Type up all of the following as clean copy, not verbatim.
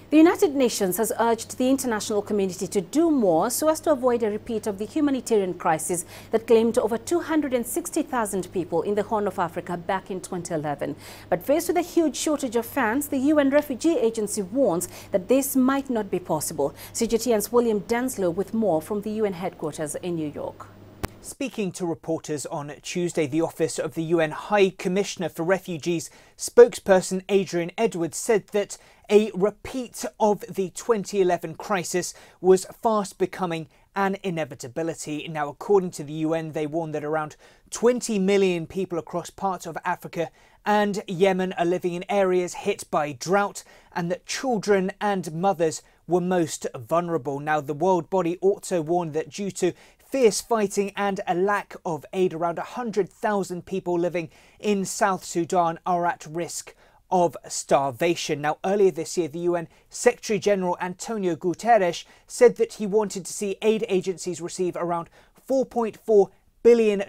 The United Nations has urged the international community to do more so as to avoid a repeat of the humanitarian crisis that claimed over 260,000 people in the Horn of Africa back in 2011. But faced with a huge shortage of funds, the UN Refugee Agency warns that this might not be possible. CGTN's Denselow with more from the UN headquarters in New York. Speaking to reporters on Tuesday, the Office of the UN High Commissioner for Refugees spokesperson Adrian Edwards said that a repeat of the 2011 crisis was fast becoming an inevitability. Now, according to the UN, they warn that around 20 million people across parts of Africa and Yemen are living in areas hit by drought, and that children and mothers were most vulnerable. Now, the world body also warned that due to fierce fighting and a lack of aid, around 100,000 people living in South Sudan are at risk of starvation. Now, earlier this year, the UN Secretary General Antonio Guterres said that he wanted to see aid agencies receive around $4.4 billion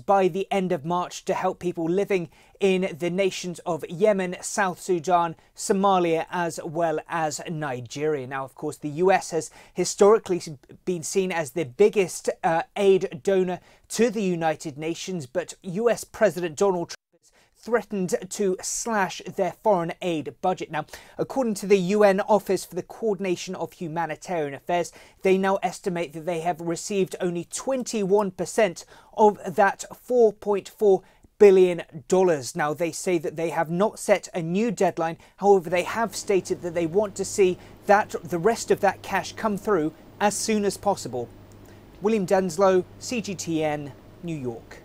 by the end of March to help people living in the nations of Yemen, South Sudan, Somalia, as well as Nigeria. Now, of course, the US has historically been seen as the biggest aid donor to the United Nations, but US President Donald Trump threatened to slash their foreign aid budget. Now, according to the UN Office for the Coordination of Humanitarian Affairs, they now estimate that they have received only 21% of that $4.4 billion. Now, they say that they have not set a new deadline. However, they have stated that they want to see that the rest of that cash come through as soon as possible. Denselow, CGTN, New York.